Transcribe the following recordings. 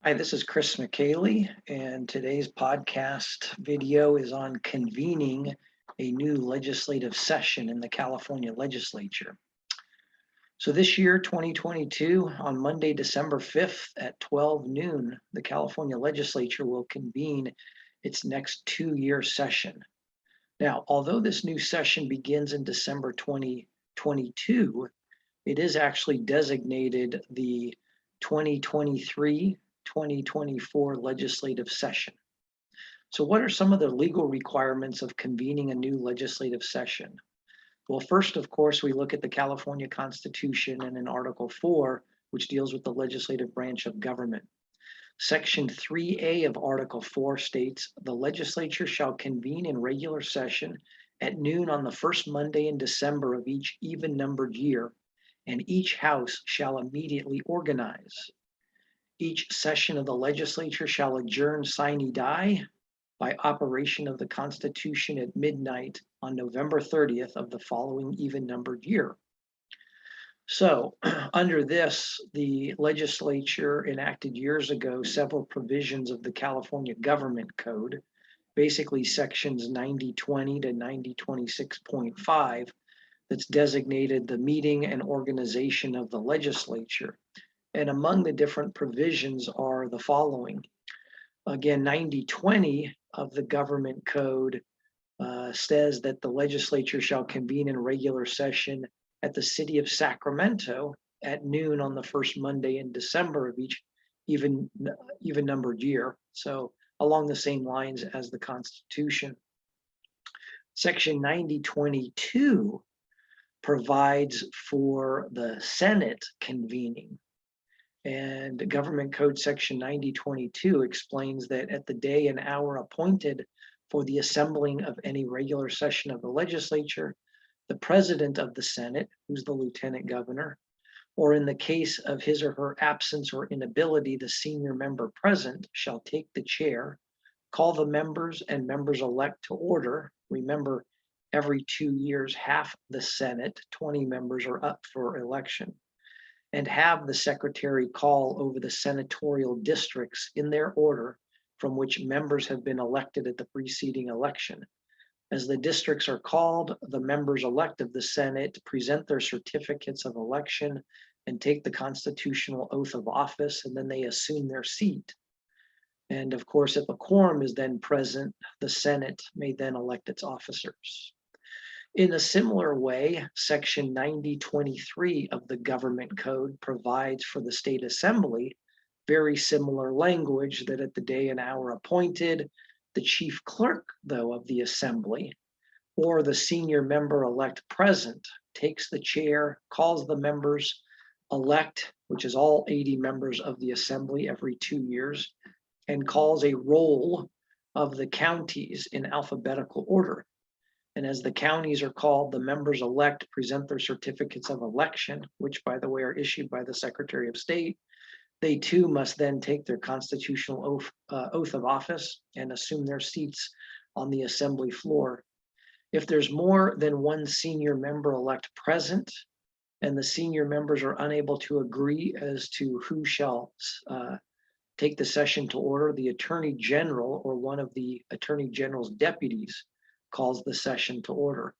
Hi, this is Chris McKaylee, and today's podcast video is on convening a new legislative session in the California legislature. So this year, 2022, on Monday, December 5th at 12 noon, the California legislature will convene its next two-year session. Now, although this new session begins in December 2022, it is actually designated the 2023-2024 legislative session. So what are some of the legal requirements of convening a new legislative session? Well, first, of course, we look at the California Constitution and in Article 4, which deals with the legislative branch of government. Section 3A of Article 4 states, "The legislature shall convene in regular session at noon on the first Monday in December of each even-numbered year, and each house shall immediately organize. Each session of the legislature shall adjourn sine die by operation of the Constitution at midnight on November 30th of the following even-numbered year." So under this, the legislature enacted years ago several provisions of the California Government Code, basically sections 9020 to 9026.5, that's designated the meeting and organization of the legislature. And among the different provisions are the following. Again, 9020 of the Government Code says that the legislature shall convene in regular session at the city of Sacramento at noon on the first Monday in December of each even numbered year. So along the same lines as the Constitution. Section 9022 provides for the Senate convening. And Government Code Section 9022 explains that at the day and hour appointed for the assembling of any regular session of the legislature, the president of the Senate, who's the lieutenant governor, or in the case of his or her absence or inability, the senior member present shall take the chair, call the members and members-elect to order. Remember, every 2 years, half the Senate, 20 members, are up for election, and have the secretary call over the senatorial districts in their order from which members have been elected at the preceding election. As the districts are called, the members-elect of the Senate present their certificates of election and take the constitutional oath of office, and then they assume their seat. And of course, if a quorum is then present, the Senate may then elect its officers. In a similar way, Section 9023 of the Government Code provides for the State Assembly very similar language that at the day and hour appointed, the chief clerk, though, of the Assembly or the senior member-elect present takes the chair, calls the members elect, which is all 80 members of the Assembly every 2 years, and calls a roll of the counties in alphabetical order. And as the counties are called, the members-elect present their certificates of election, which, by the way, are issued by the Secretary of State. They too must then take their constitutional oath of office and assume their seats on the assembly floor. If there's more than one senior member-elect present, and the senior members are unable to agree as to who shall take the session to order, the Attorney General or one of the Attorney General's deputies calls the session to order.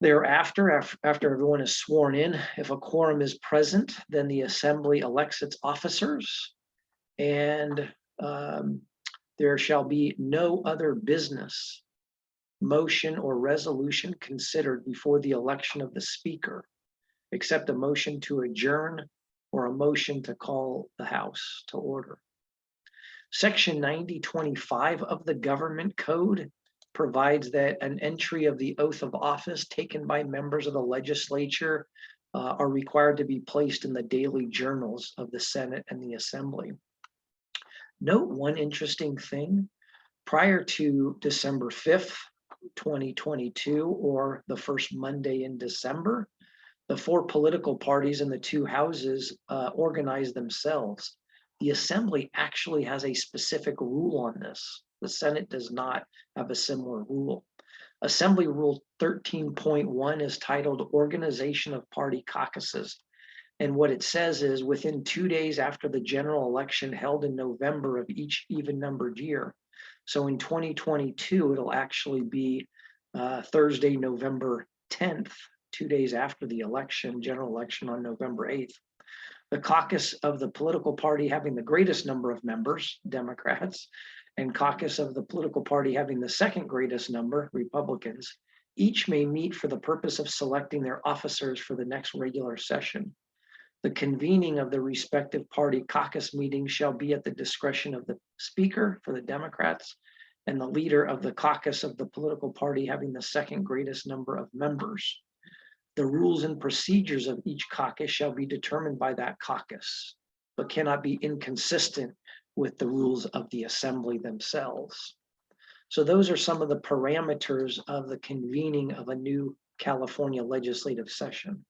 Thereafter, after everyone is sworn in, if a quorum is present, then the Assembly elects its officers, and there shall be no other business, motion, or resolution considered before the election of the Speaker, except a motion to adjourn or a motion to call the House to order. Section 9025 of the Government Code provides that an entry of the oath of office taken by members of the legislature are required to be placed in the daily journals of the Senate and the Assembly. Note one interesting thing. Prior to December 5th, 2022, or the first Monday in December, the four political parties in the two houses organize themselves. The Assembly actually has a specific rule on this. The Senate does not have a similar rule. Assembly Rule 13.1 is titled Organization of Party Caucuses. And what it says is within 2 days after the general election held in November of each even numbered year. So in 2022, it'll actually be Thursday, November 10th, 2 days after the election, general election on November 8th. The caucus of the political party having the greatest number of members, Democrats, and caucus of the political party having the second greatest number, Republicans, each may meet for the purpose of selecting their officers for the next regular session. The convening of the respective party caucus meetings shall be at the discretion of the speaker for the Democrats and the leader of the caucus of the political party having the second greatest number of members. The rules and procedures of each caucus shall be determined by that caucus, but cannot be inconsistent with the rules of the assembly themselves. So those are some of the parameters of the convening of a new California legislative session.